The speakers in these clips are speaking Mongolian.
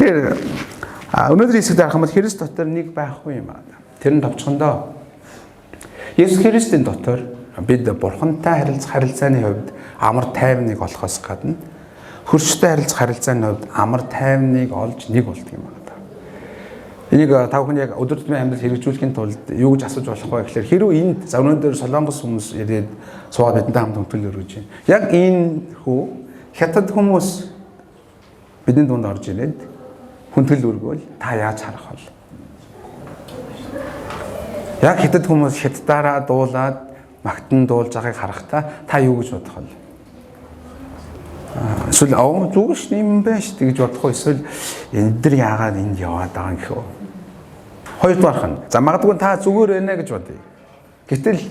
Тэгэхээр өнөөдрийн хэсэгт харах юм бол Христ дотор нэг байхгүй юм аа. Тэр нь товчхондоо Есүс Христийн дотор бид Бурхантай харилцааны хувьд амар тайвныг олохоос гадна хөрштэй харилцааны хувьд амар тайвныг олж нэг болдог юм аа. Энийг та бүхэн яг өдөр тутмын амьдралд хэрэгжүүлэхийн тулд юу гэж асууж болох вэ гэхээр хэрвээ энд өнөөдөр Солонгос хүмүүс ирээд суугаад бидэнтэй хамт хөтөл өргөж байна. Яг энэ хүү хятад хүмүүс бидний дунд орж ирээд хүндэтгэл өргөөл та яаж харах вэ? Яг хятад хүмүүс хятадаараа дуулаад магтан дуулж байгааг харахтаа та юу гэж бодох вэ? Эсвэл зүгш юм байна шүү гэж бодох уу? Эсвэл энэ дэр яагаад энд яваад байгаа юм гэхөө? Хоёрдугаарх нь за магадгүй та зүгээр байна гэж бодъё. Гэтэл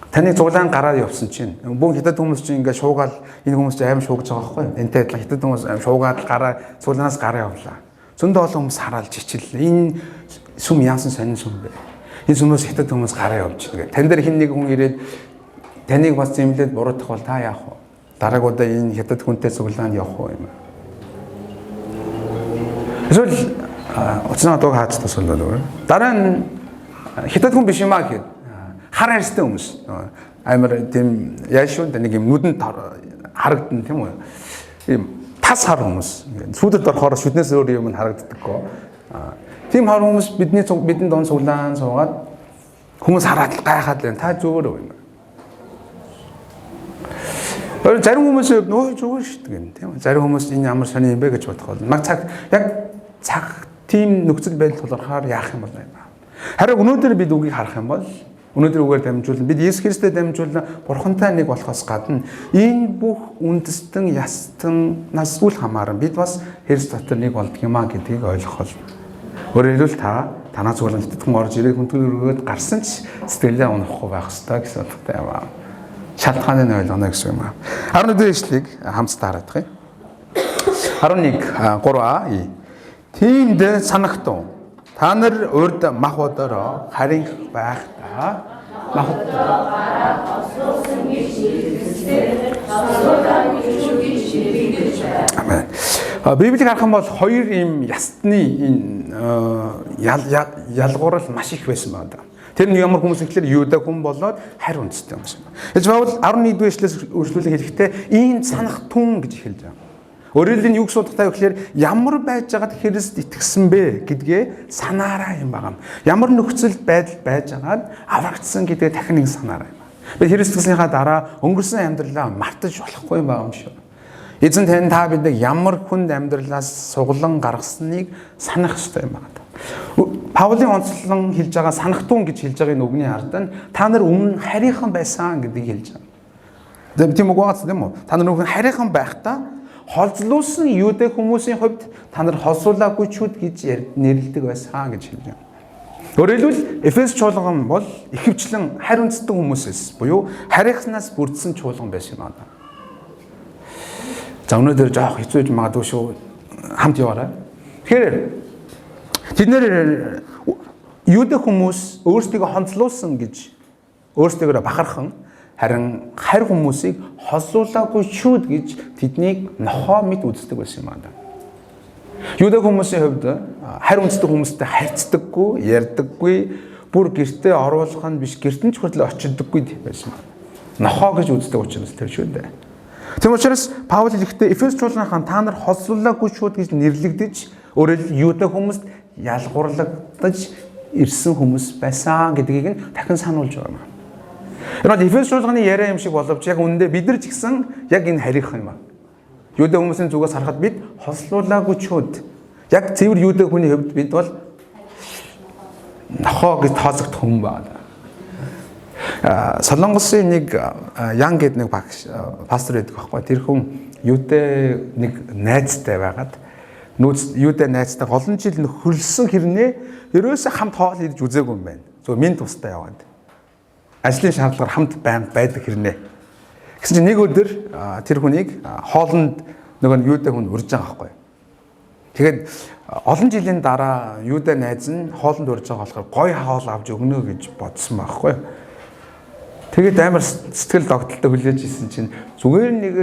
таны цуглаан гараад явсан чинь бүгд хятад хүмүүс чинь ингээд шуугаал энэ хүмүүс чинь аим шуугаж байгаа байхгүй юу? Энтэй адилхан хятад хүмүүс аим шуугаад гараа цуглаанаас гараа явлаа. Зөндөө олон хүмүүс хараал жичил. Энэ сүм яасан сонин сүм бэ? Энэ сүмөөс хятад хүмүүс гараа явж байгаа. Тань дээр хин нэг хүн ирээд таныг бас зэмлээд буруутгах бол та яах вэ? Дараагуудаа энэ хятад хүнтэй цуглаанд явах уу юм. Эсвэл уцнаа дог хаац тусалдаг. Дараа нь хятад хүн биш юм аа гэхэд хар хайртай хүмүүс. Амар тийм яашунд нэг юм нүдэнд харагдана тийм үү? Ийм тас хар хүмүүс. Сүүдэд орохоор шүднээс өөр юм харагддаггүй. Тийм хар хүмүүс бидний дунд цуглаан суугаад хүмүүс хараад гайхаад байна. Та зүгээр үү юм. Зарим хүмүүс нөө зүгээр шүү дээ тийм үү? Зарим хүмүүс энэ ямар сони юм бэ гэж бодох бол яг цаг тийм нөхцөл байдал тулгархаар яах юм бол юм. Харин өнөөдөр бид үгийг харах юм бол өнөөдөр үгээр дамжуулан бид Есүс Христэд дамжуулан Бурхантай нэг болохоос гадна энэ бүх үндэстэн ястанаас үл хамааран бид бас Христ дотор нэг болдго юм а гэдгийг ойлгох бол. Өөрөөр хэлбэл танаа цуглан хитгэн орж ирээд хүндэтгэл өргөөд гарсан ч сэтгэлээ унахгүй байх ёстой гэсэн утгатай юм а. Шалтгааныг нь ойлгоно гэсэн юм а. 11-р ишлэгийг хамтдаа харах юм. 11 3а тиймд санагтун та нар урд мах бодороо харин байхдаа мах Амен. Библийг харах юм бол хоёр ийм ястны энэ ялгуурал маш их байсан байна. Тэр нь ямар хүмүүс гэхээр Юда хүн болоод харь үндэстэй хүмүүс юм. Ээж Паул 11-р эшлээс үргэлжлүүлэн хэлэхдээ ийм санагтун гэж эхэлж байгаа. Өөрөөр хэлбэл юу гэж судалтай вэ гэхээр ямар байж байгаад Христ итгэсэн бэ гэдгээ санаараа юм байна. Ямар нөхцөл байдал байж байгаад аврагдсан гэдгээ дахин нэг санаараа юм. Би Христ итгэснийхаа дараа өнгөрсөн амьдралаа мартаж болохгүй юм байна юм шүү. Эзэн тань та биднийг ямар хүнд амьдралаас суглан гаргасныг санах ёстой юм байна. Паулийн онцлон хэлж байгаа санахтун гэж хэлж байгаа энэ үгний ард нь та нар өмнө харийнхан байсан гэдгийг хэлж байгаа. Тийм үг байгаа юм уу? Та нар өмнө харийнхан байхдаа холзлуулсан Юдэ хүмүүсийн хувьд та нар холсуулаагүй чуд гэж нэрлэдэг байсан гэж хэлж байна. Өөрөөр хэлбэл Эфес чуулган бол ихэвчлэн харь үндэстэн хүмүүсээс буюу харийнхнаас бүрдсэн чуулган байсан юм байна. За өнөөдөр жоох хэцүү гэж магадгүй шүү. Хамт яваарай. Тэгэхээр тэд нэр Юдэ хүмүүс өөрсдийгөө хонцлуулсан гэж өөрсдийгөө бахархан харин харь хүмүүсийг холсуулаагүй шүүд гэж тэднийг нохоо мэд үздэг байсан юм байна. Юдэ хүмүүсийн хувьд харь үндэстэн хүмүүстэй харьцдаггүй, ярьдаггүй, бүр гэртээ оруулах нь биш гэртэн ч хүртэл очидаггүй байсан байна. Нохоо гэж үздэг учраас тэр шүү дээ. Тийм учраас Паул хэлэхдээ Эфес чуулганхан та нар холсуулаагүй шүүд гэж нэрлэгдэж өөрөөр Юдэ хүмүүст ялгуурлагдаж ирсэн хүмүүс байсан гэдгийг нь дахин сануулж байгаа юм. Энэ Эфес чуулганы яриа юм шиг боловч яг үүндээ бид нар ч гэсэн яг энэ харих юм аа. Юдэ хүмүүсийн зүгээс харахад бид хослуулаагүй чуд. Яг цэвэр Юдэ хүний хувьд бид бол нохоо гэж тооцогдох хүн байна. Солонгосын нэг Ян гэдэг нэг пастор байдаг байхгүй. Тэр хүн Юдэ нэг найзтай байгаад Юдэ найзтай олон жил хөрөлсөн хэрнээ ерөөсөө хамт хоол идэж үзээгүй юм байна. Зөв минь тустай яваад. Ажлын шаардлагаар хамт байдаг хэрнээ. Гэсэн чинь нэг өдөр тэр хүнийг хоолнд нөгөө Юдэ хүн урьж байгаа байхгүй. Тэгээд олон жилийн дараа Юдэ найз нь хоолнд урьж байгаа болохоор гоё хоол авч өгнө гэж бодсон байхгүй. Тэгээд амар сэтгэл догтлолтой хүлээж исэн чинь зүгээр нэг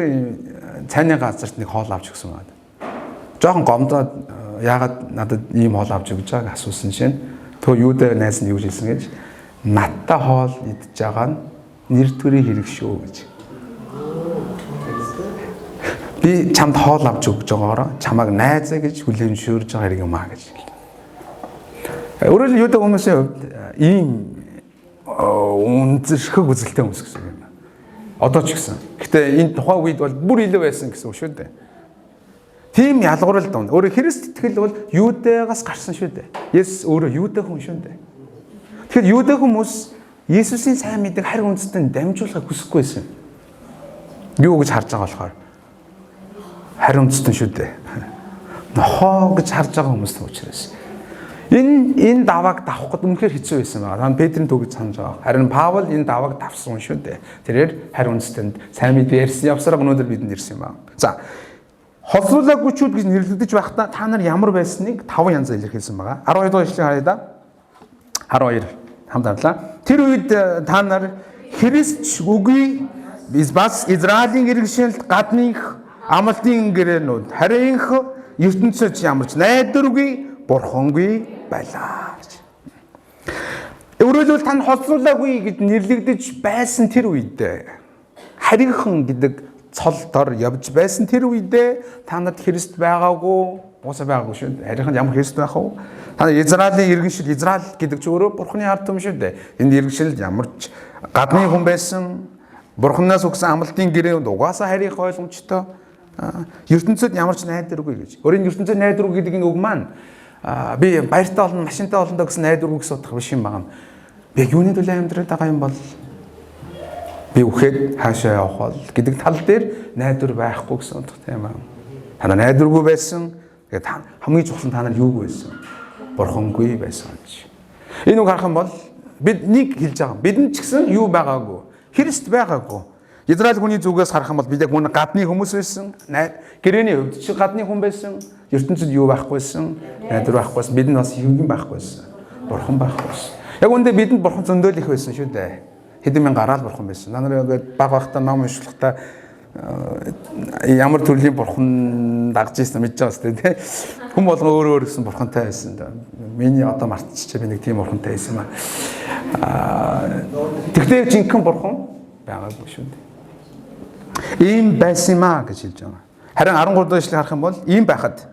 цайны газарт нэг хоол авч өгсөн байна. Жохон гомдоод яагаад надад ийм хоол авч өгч байгааг асуусан чинь төө юудэ найз нь юу хэлсэн гэж надтай хоол идж байгаа нь нэр төрийн хэрэг шүү гэж. Би чамд хоол авч өгч байгаагаар чамайг найзаа гэж хүлээн зөвшөөрж байгаа хэрэг юм аа гэж. Өөрөөр хэлбэл юудэ хүмүүсийн хувьд ийм үнзэрхэг үзэлтэй хүмүүс гэсэн юм. Одоо ч гэсэн. Гэтэ энэ тухайн үед бол бүр илүү байсан гэсэн үг шүү дээ. Тийм ялгуурал дунд. Өөрөөр Христ итгэл бол Юудэгаас гарсан шүү дээ. Есүс өөрөө Юудэ хүн шүү дээ. Тэгэхээр Юудэ хүмүүс Есүсийн сайн мэдээ харь үндэстэн дамжуулахыг хүсэхгүй байсан. Юу гэж харж байгаа болохоор харь үндэстэн шүү дээ. Нохоо гэж харж байгаа хүмүүс учраас. Энэ давааг давах гэдэг үнэхээр хэцүү байсан байна. Хан Петрийн төгөж санаж байгаа. Харин Паул энэ давааг давсан шүү дээ. Тэрээр харь үндэстэнд сайн мэдээ ярьсан явсараа өнөөдөр бидэнд ирсэн юм байна. За холзуулаагүйчүүд гэж нэрлэгдэж байхдаа та нар ямар байсныг 5 янзаар илэрхийлсэн байгаа. 12 дугаар ишлэгийг харъя да. 12 хамт харлаа. Тэр үед та нар Христ үгүй бас Израилийн иргэншилд гадных амлалтын гэрээнүүд харинх ертөнцөд ямарч найдваргүй бурхангүй байлаа. Өөрөлдвөл тань холзуулаагүй гэж нэрлэгдэж байсан тэр үед харийнхан гэдэг цол дор явж байсан тэр үедээ та нарт Христ байгаагүй уусаа байгаагүй шүү. Харийнхан ямар Христ байх вэ? Та нар Израилийн иргэншил Израиль гэдэг ч өөрөө бурхны ард түмэн шүү дээ. Энэ иргэншил ямар ч гадны хүн байсан бурхнаас өгсөн амлалтын гэрээнд угаасаа харийнх ойлгомжтой ертөнцөд ямар ч найдваргүй гэж. Өөрийн ертөнцөд найдваргүй гэдэг энэ үг маань би баяртай болно, машинтай болно гэсэн найдваргүй гэсэн утга биш юм байна. Би юуны төлөө амьдраад байгаа юм бол би үхээд хаашаа явах бол гэдэг тал дээр найдвар байхгүй гэсэн утгатай юм байна. Та нар найдваргүй байсан. Тэгээд хамгийн чухал нь та нар юугүй байсан? Бурхангүй байсан гэж. Энэ үг харах юм бол бид нэг хэлж байгаа. Бидэнд ч гэсэн юу байгаагүй. Христ байгаагүй. Израиль хүний зүгээс харах юм бол бид яг мөн гадны хүмүүс байсан. Гэрээний хувьд чи гадны хүн байсан. ертөнцид юу байхгүй байсан? Найдвар байхгүй байсан. Бидэнд бас юу байхгүй байсан? Бурхан байхгүй байсан. Яг үндэ бидэнд бурхан зөндөөл их байсан шүү дээ. Хэдэн мянган гараал бурхан байсан. Та нар ингээд баг багтаа ном уншихтаа ямар төрлийн бурхан дагж ийсэн мэдж байгаа сте тий. Хүн болгон өөр гэсэн бурхантай байсан да. Миний одоо мартчихчээ би нэг тийм бурхантай байсан юм аа. Тэгтээ жинхэнэ бурхан байгаагүй шүү дээ. Ийм байсан юм аа гэж хэлж байгаа. Харин 13 дахь эшлэг харах юм бол ийм байхад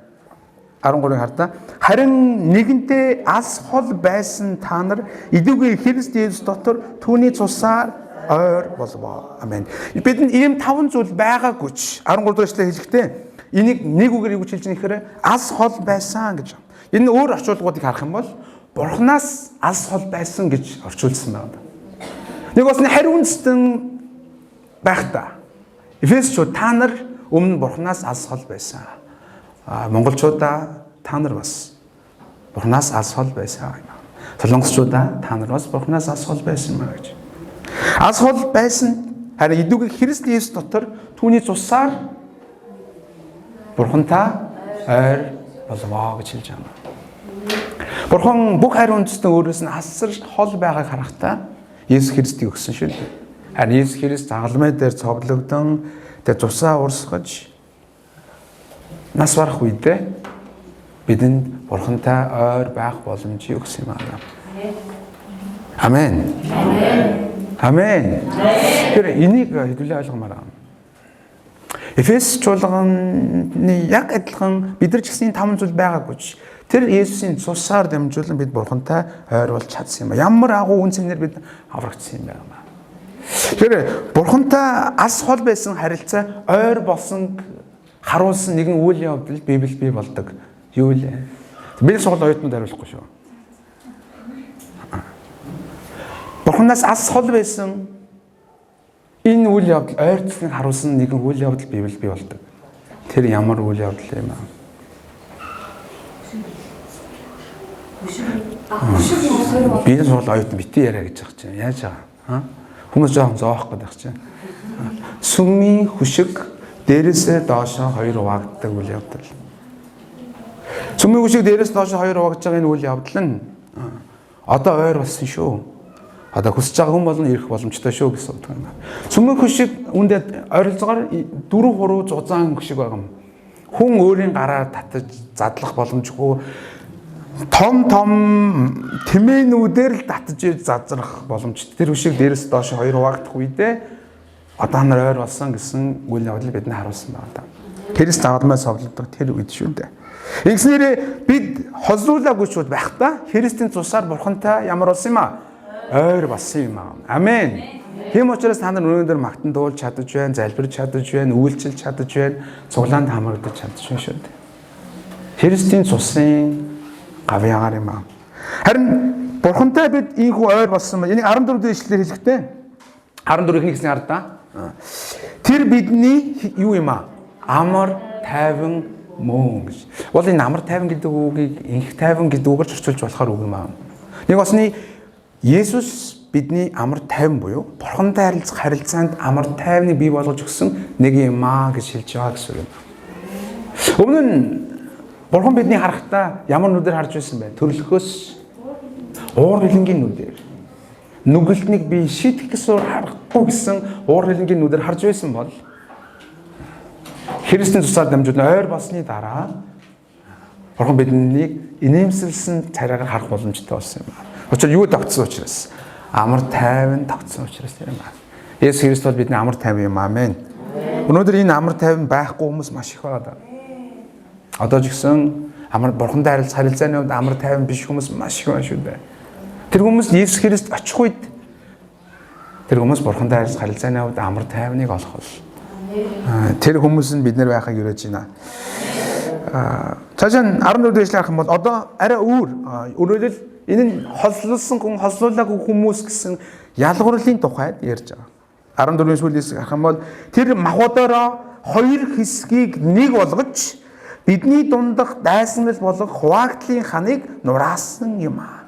13-ыг хардаа. Харин нэгэнтээ алс хол байсан та нар идэвхтэй Христ Есүс дотор түүний цусаар ойр болов. Амен. Бидэнд ийм 5 зүйл байгаагүй ч 13 дахь эшлэг хэлэхдээ энийг нэг үгээр юу гэж хэлж байгаа нэхэрэ алс хол байсан гэж. Энэ өөр орчуулгуудыг харах юм бол Бурханаас алс хол байсан гэж орчуулсан байна. Нэг бас харь үндэстэн байх та. Эфесчүүд та нар өмнө Бурханаас алс хол байсан. Монголчуудаа та нар бас Бурханаас алс хол байсан. Солонгосчуудаа та нар бас Бурханаас алс хол байсан маа гэж. Алс хол байсан харин идэвхтэй Христ Есүс дотор түүний цусаар Бурхантай ойр болов гэж хэлж байна. Бурхан бүх харь үндэстэн өөрөөс нь асар хол байгааг харахтаа Есүс Христийг өгсөн шүү дээ. Харин Есүс Христ загалмай дээр цовдлогдсон тэр цусаа урсгаж нас барах үедээ бидэнд Бурхантай ойр байх боломжийг өгсөн юм аа. Амен. Амен. Тэр энийг хэдүүлээ ойлгомоор байна. Эфес чуулганы яг адилхан бид нар ч гэсэн 5 зүйл байгаагүй ч тэр Есүсийн цусаар дамжуулан бид Бурхантай ойр болж чадсан юм. Ямар агуу үнцнээр бид аврагдсан юм байна. Тэр Бурхантай алс хол байсан харилцаа ойр болсон харуулсан нэгэн үйл явдал Библи бий болдог. Юу вэ? Библи сургал оюутнууд хариулахгүй шүү. Бурханаас алс хол байсан энэ үйл явдал ойрцлыг харуулсан нэгэн үйл явдал Библи бий болдог. Тэр ямар үйл явдал юм аа? Библи сургал оюутан бити яриа гэж байгаа чинь яаж байгаа? Хүмүүс жоохон зоох гэдэг чинь. Сүмийн хүшиг дээрээсээ доошоо 2 хуваагддаг үйл явдал. Сүмийн хүшиг дээрээс доошоо 2 хуваагдж байгаа энэ үйл явдал нь одоо ойр болсон шүү. Одоо хүсэж байгаа хүн болно ирэх боломжтой шүү гэсэн үг юм. Сүмийн хүшиг үүндээ ойролцоогоор 4 3 зузаан хүшиг байгаа юм. хүн өөрийн гараар татаж задлах боломжгүй том тэмээнүүдээр л татаж зазрах боломжтой. Тэр хүшиг дээрээс доош хоёр хуваагдах үедээ одоо нар ойр болсон гэсэн үйл явдлыг бид харуулсан байна. Христ загалмай совлогдох тэр үед шүү дээ. Ингэснээрээ бид хозруулаагүй шүүд байхдаа Христийн цусаар бурхантай ямар болсон юм аа? Ойр болсон юм аа. Амен. Тийм учраас та нар өнөөдөр магтан дуулж чадаж байна, залбирч чадаж байна, үйлчилж чадаж байна, цуглаанд хамрагдаж чадаж байна шүү дээ. Христийн цусын гавьяагаар юм аа. Харин бурхантай бид ийхүү ойр болсон ба энийг 14 дэх ишлэлээр хэлэхдээ 14-ийн хэсгийн хардаа. Тэр бидний юу юм аа? Амар тайван мөн гэж. Бол энэ амар тайван гэдэг үгийг инх тайван гэдэг үгээр зөрчилж болохоор үг юм аа. Нэг басны Есүс бидний амар тайван буюу бурхантай харилцаанд амар тайвныг бий болгож өгсөн нэг юм аа гэж хэлж байгаа гэсэн юм. Өмнө нь бурхан бидний харахтаа ямар нүдээр харж байсан бэ? Төрлөхөөс уур хилэнгийн нүдээр. Нүгэлтнийг би шийдэх гэсэн харахгүй гэсэн уур хилэнгийн нүдээр харж байсан бол Христийн цусаар дамжуулан ойр болсны дараа бурхан биднийг инээмсэлсэн царайгаар харах боломжтой болсон юм байна. Учир юу тогтсон учраас? Амар тайван тогтсон учраас тэр юм байна. Есүс Христ бол бидний амар тайван юм амен. Өнөөдөр энэ амар тайван байхгүй хүмүүс маш их байна. Одоо ч гэсэн амар бурхантай харилцааны хувьд амар тайван биш хүмүүс маш их байна шүү дээ. Тэр хүмүүс Есүс Христ очих үед тэр хүмүүс бурхантай харилцааны хувьд амар тайвныг олох бол тэр хүмүүс нь бид нар байхыг өрөөж байна. Цаашаа 14 дэх эшлэл харах юм бол одоо арай өөрөөр энэ нь хослуулсан хүн хослуулаагүй хүмүүс гэсэн ялгуурлын тухайд ярьж байгаа. 14-ийн сүүлээс харах юм бол тэр махбодороо хоёр хэсгийг нэг болгож бидний дундах дайсанал болох хуваагдлын ханыг нураасан юм аа.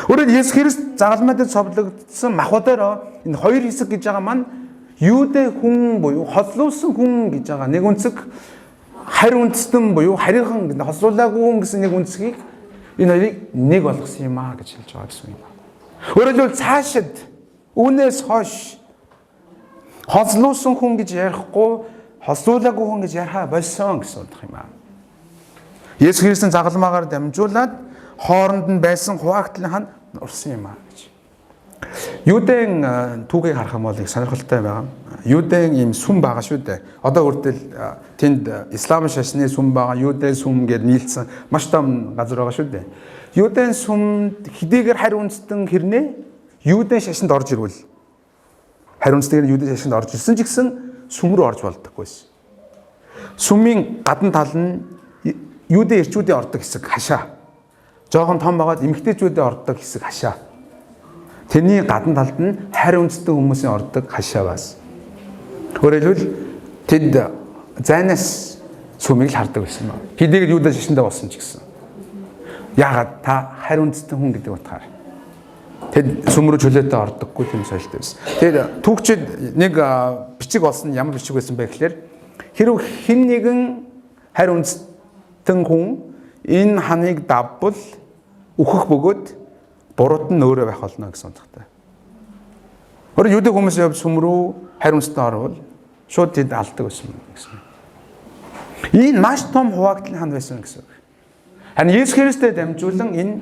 Өөрөөр Есүс Христ загалмайд совлогдсон махбодороо энэ хоёр хэсэг гэж байгаа маань юудэ хүн буюу хослуулсан хүн гэж байгаа нэг үнцэг харь үндэстэн буюу харийнхан хослуулаагүй хүн гэсэн нэг үнцгийг энэ хоёрыг нэг болгосон юм аа гэж хэлж байгаа гэсэн юм. Өөрөөр хэлбэл цаашид үүнээс хойш хослуулсан хүн гэж ярихгүй хослуулаагүй хүн гэж ярих болсон гэсэн утга юм аа. Есүс Христийн загалмаагаар дамжуулаад хооронд нь байсан хуваагдлын хан нурсан юм аа гэж. Юудын түүхийг харах юм бол их сонирхолтой байгаа. Юудын ийм сүм байгаа шүү дээ. Одоо хүртэл тэнд ислам шашны сүм байгаа. Юудын сүм гэж нийлсэн маш том газар байгаа шүү дээ. Юудын сүмд хэдийгээр харь үндэстэн хэрнээ Юудын шашинд орж ирвэл харь үндэстэн Юудын шашинд орж ирсэн ч гэсэн сүм рүү орж болдоггүйсэн. Сүмийн гадна тал нь Юудын эрчүүдийн ордог хэсэг хашаа. Жохон том байгаад эмэгтэйчүүдийн ордог хэсэг хашаа. Тэрний гадна талд нь харь үндэстэн хүмүүсийн ордог хашаа бас. Өөрөөр хэлбэл тэд зайнаас сүмийг л хардаг байсан байна. Хэдийгээр Юудын шашиндаа болсон ч гэсэн. Яагаад та харь үндэстэн хүн гэдэг утгаар тэд сүм рүү чөлөөтэй ордоггүй тийм соёлтой байсан. Тэгэхээр түүхчид нэг бичиг олсон ямар бичиг байсан бэ гэхээр хэрв хэн нэгэн харь үндэстэн хүн энэ ханыг давбал үхэх бөгөөд бурууд нь өөрөө байх болно гэсэн утгатай. Өөрөөр Юудын хүмүүсийн хувьд сүм рүү харь үндэстэн орвол шууд тэд алдаг байсан гэсэн. Энэ маш том хуваагдлын хан байсан гэсэн. Харин Есүс Христтэй дамжуулан энэ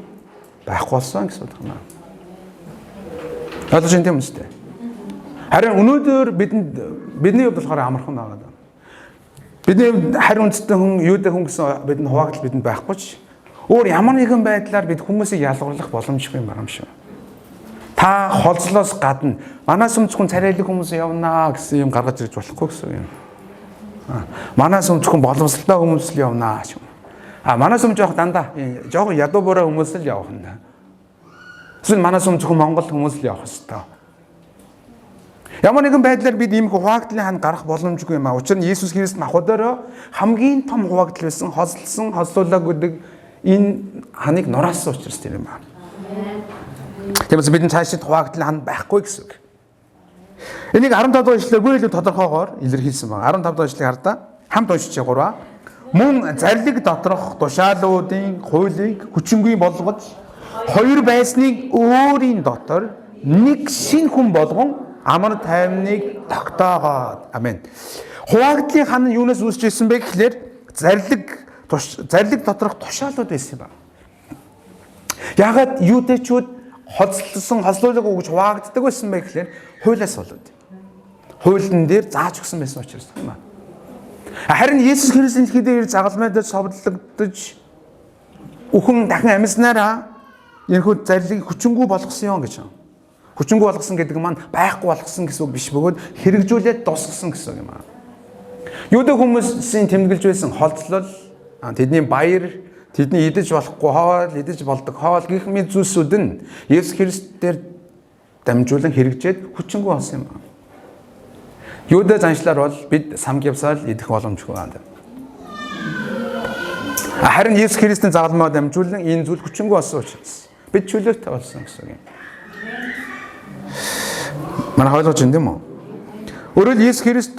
байхгүй болсон гэсэн үг юм. Ойлгож тийм үстэй. Харин өнөөдөр бидний хувьд болохоор амархан байгаа. Бидний харь үндэстэн хүн Юудын хүн гэсэн бидний хуваагдал бидэнд байхгүй ч өөр ямар нэгэн байдлаар бид хүмүүсийг ялгарлах боломжгүй юм байна шүү. Та холзлоос гадна манаас өмчхөн царайлаг хүмүүс явнаа гэсэн юм гаргаж ирж болохгүй гэсэн юм. Манаас өмчхөн боломжтой хүмүүс л явнаа шүү. Манаас өмч явах дандаа жоохон ядуу буруу хүмүүс л явах нь. Эсвэл манаас өмчхөн монгол хүмүүс л явах хэвээр. Ямар нэгэн байдлаар бид ийм хуваагдлын хан гарах боломжгүй юм аа. Учир нь Есүс Христ махбодороо хамгийн том хуваагдал байсан хослуулаа гэдэг энэ ханыг нураасан учраас тэр юм аа. Тиймээс бидний цаашид хуваагдлын хан байхгүй гэсэн үг. Энийг 15 дахь ишлэлээр бүр илүү тодорхойгоор илэрхийлсэн байна. 15 дахь ишлэгийг хардаа хамт уншиж 3. Мөн зарлиг доторх тушаалуудын хуулийг хүчингүй болгож хоёр байсныг өөрийн дотор нэг шин хүн болгон амар тайвныг тогтоогоод. Амен. Хуваагдлын хан нь юунаас үүсч ирсэн бэ гэхлээр зарлиг доторх тушаалууд байсан юм байна. Ягаад юудэчүүд хослуулаг өгж хуваагддаг байсан бэ гэхээр хуулиас болоод. Хуулийн дээр зааж өгсөн байсан учраас юм аа. Харин Есүс Христийн дэлхий дээр загалмайдад совдлогдож үхэн дахин амьснараа энэхүү зарлигийг хүчингүй болгосон юм гэж. Хүчингүй болгосон гэдэг маань байхгүй болгосон гэсэн үг биш бөгөөд хэрэгжүүлээд дуусгасан гэсэн юм аа. Юудэ хүмүүсийн тэмдэглэж байсан холдлол, тэдний баяр, тэдний идэж болохгүй хоол, идэж болдог хоол гэх мэт зүйлсүүд нь Есүс Христээр дамжуулан хэрэгжээд хүчингүй болсон юм аа. Юудэ заншлаар бол бид самгивсаал идэх боломжгүй байна. Харин Есүс Христийн загалмаа дамжуулан энэ зүйл хүчингүй болсон учраас бид чөлөөтэй болсон гэсэн юм. Манай ойлгож байна тийм үү? Өөрөөр Есүс Христ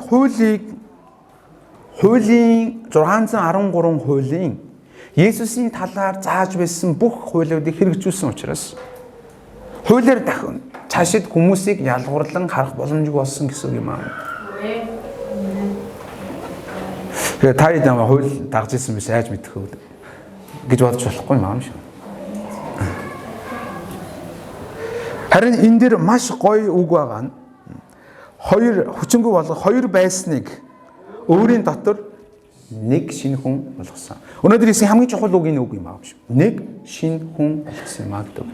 хуулийн 613 хуулийн Есүсийн талаар зааж байсан бүх хуулиудыг хэрэгжүүлсэн учраас хуулиар дахин цаашид хүмүүсийг ялгуурлан харах боломжгүй болсон гэсэн юм аа. Тэгээ та яа хууль дагж ирсэн биш яаж мэдэх вэ гэж бодож болохгүй юм аа шүү. Харин энэ дэр маш гоё үг байгаа нь хүчингүй болгох хоёр байсныг өөрийн дотор нэг шинэ хүн болгосон. Өнөөдөр хэлсэн хамгийн чухал үг энэ үг юм аа шүү. Нэг шинэ хүн болгосон юм аа гэдэг.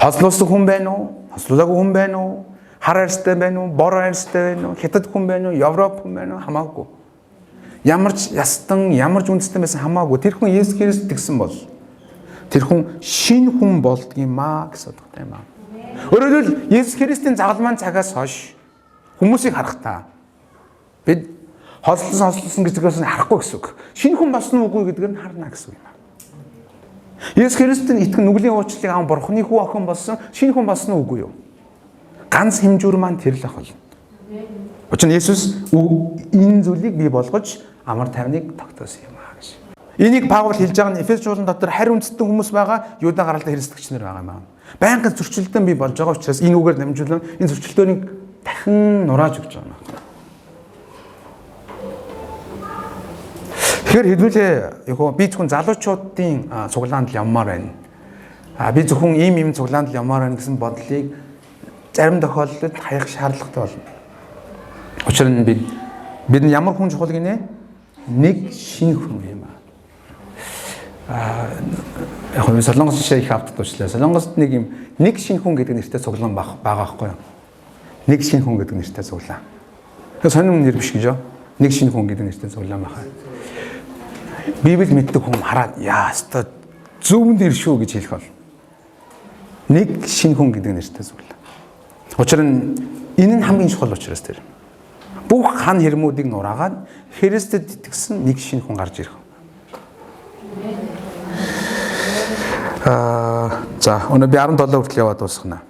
Хослуулсан хүн байна уу? Хослуулаагүй хүн байна уу? Хар арьстай байна уу? Бор арьстай байна уу? Хятад хүн байна уу? Европ хүн байна уу? Хамаагүй. Ямар ч ястан, ямар ч үндэстэн байсан хамаагүй. Тэр хүн Есүс Христ тэгсэн бол тэр хүн шинэ хүн болдго юм аа гэсэн утгатай юм аа. Өөрөөр хэлбэл Есүс Христийн загалмайн цагаас хойш хүмүүсийг харахтаа бид хослуулсан гэдгээс нь харахгүй гэсэн үг. Шинэ хүн болсон үгүй гэдгээр нь харна гэсэн үг юм аа. Есүс Христэд итгэн нүглийн уучлалыг аван Бурхны хүү охин болсон шинэ хүн болсон үгүй юу? Ганц хэмжүүр маань тэр л ах болно. Учир нь Есүс энэ зүйлийг бий болгож амар тайвныг тогтоосон юм аа гэж. Энийг Паул хэлж байгаа нь Эфес чуулган дотор харь үндэстэн хүмүүс байгаа, Юда гаралтай христэгчнэр байгаа юм аа. Байнгын зөрчилдөн бий болж байгаа учраас энэ үгээр дамжуулан энэ зөрчилдөөнийг дахин нурааж өгч байгаа юм. Тэгэхээр хэдүүлээ би зөвхөн залуучуудын цуглаанд л явмаар байна. Би зөвхөн ийм цуглаанд л явмаар байна гэсэн бодлыг зарим тохиолдолд хаях шаардлагатай болно. Учир нь бид нь ямар хүн чухал гинэ? Нэг шинэ хүн юм аа. Яг нь Солонгос жишээ их автдаг учраас Солонгост нэг шинэ хүн гэдэг нэртэй цуглаан байгаа байхгүй юу? Нэг шинэ хүн гэдэг нэртэй цуглаан. Тэр сонирм нэр биш гэж юу? Нэг шинэ хүн гэдэг нэртэй цуглаан байгаа. Библи мэддэг хүн хараад яа өстой зөв нэр шүү гэж хэлэх бол. Нэг шинэ хүн гэдэг нэртэй цуглаан. Учир нь энэ нь хамгийн чухал учраас тэр. Бүх хан хэрмүүдийг нураагаад Христэд итгэсэн нэг шинэ хүн гарч ирэх. За өнөө би 17 хүртэл яваад дуусгана.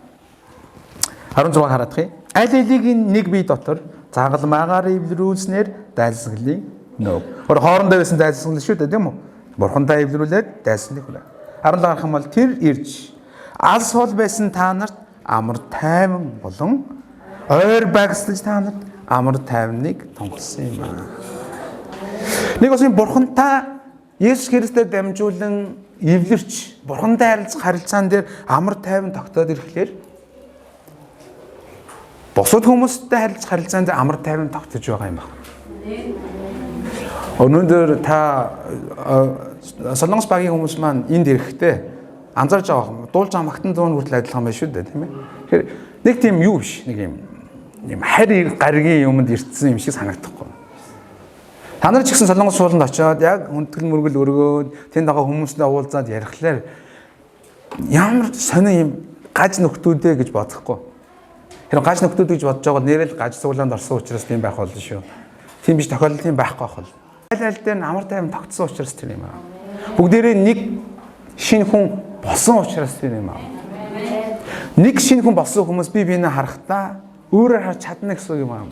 16 хараадах. Аль алигийн нэг бие дотор загалмаагаар эвлэрүүлснээр дайлсгалыг нөөг. Хоорондоо байсан дайлсгал шүү дээ тийм үү? Бурхандаа эвлэрүүлээд дайлсгалыг хүрээ. 17 гарах юм бол тэр ирж алс хол байсан та нарт амар тайван болон ойр байгслаж та нарт амар тайвныг тунгалсан юм аа. Нэг бас Бурхантай Есүс Христээр дамжуулан эвлэрч Бурхантай харилцаан дээр амар тайван тогтоод ирэхлээр бусад хүмүүстэй харилцаан дээр амар тайван тогтож байгаа юм байна. Өнөөдөр та Солонгос багийн хүмүүс маань энд ирэхдээ анзаарч байгаа юм. Дуулж байгаа магтан зүүн хүртэл адилхан байна шүү дээ, тийм ээ. Тэгэхээр нэг тийм юу биш, нэг юм харь гаргийн юмд ирсэн юм шиг санагдахгүй. Та нар ч гэсэн Солонгос сууланд очиод яг хүндэтгэл мөргөл өргөөд тэнд байгаа хүмүүстэй уулзаад ярихлаар ямар сони юм гаж нөхдүүдээ гэж бодохгүй. Тэр гаж нөхдүүд гэж бодож байгаа нэрэл гаж цуглаанд орсон учраас тийм байх болно шүү. Тийм биш тохиолдол тийм байхгүй байх. Аль аль дээр амар тайван тогтсон учраас тэр юм аа. Бүгдээрээ нэг шинэ хүн болсон учраас тэр юм аа. Нэг шинэ хүн болсон хүмүүс би биенээ харахтаа өөрөөр харж чадна гэсэн юм аа.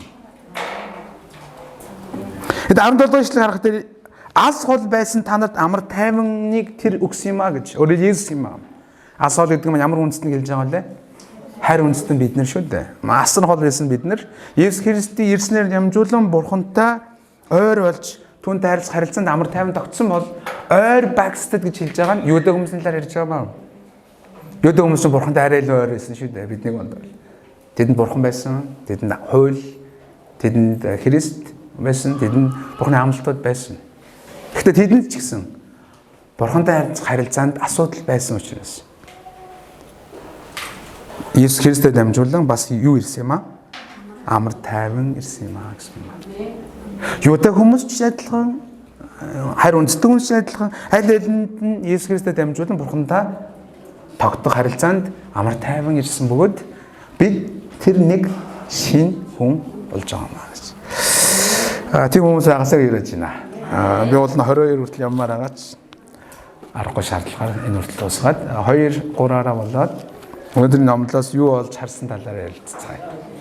Эд 17 ишлэг харах дээр алс хол байсан та нарт амар тайваныг тэр өгсөн юм аа гэж өөрөө Есүс юм аа. Алс хол гэдэг нь ямар үндэстэн хэлж байгаа вэ? Харь үндэстэн бид нар шүү дээ. Асар хол байсан бид нар Есүс Христийн ирснээр дамжуулан Бурхантай ойр болж түүнтэй харилцаанд амар тайван тогтсон бол ойр багстад гэж хэлж байгаа нь юудэ хүмүүсийн талаар ярьж байгаа маа. Юудэ хүмүүс нь бурхантай арай л ойр байсан шүү дээ бидний гонд. Тэдэнд бурхан байсан, тэдэнд хууль, тэдэнд Христ байсан, тэдэнд бурханы амлалтууд байсан. Гэхдээ тэдэнд ч гэсэн бурхантай харилцаанд асуудал байсан учраас Иесус Христэд дамжуулан бас юу ирсэн юм аа? Амар тайван ирсэн юм аа гэсэн юм аа. Юудэ хүмүүс ч адилхан, харин үндэстэн хүмүүс ч адилхан аль алинд нь Иесус Христэд дамжуулан бурхантай тогтдог харилцаанд амар тайван ирсэн бөгөөд бид тэр нэг шин хүн болж байгаа юм аа. Тийм хүмүүс агасаа ирэж байна. Би бол 22 хүртэл явмаар байгаач аргагүй шаардлагаар энэ хүртэл дуусгаад 2-3-аараа болоод өнөөдрийн номлолоос юу болж харсан талаараа ярилцгаая.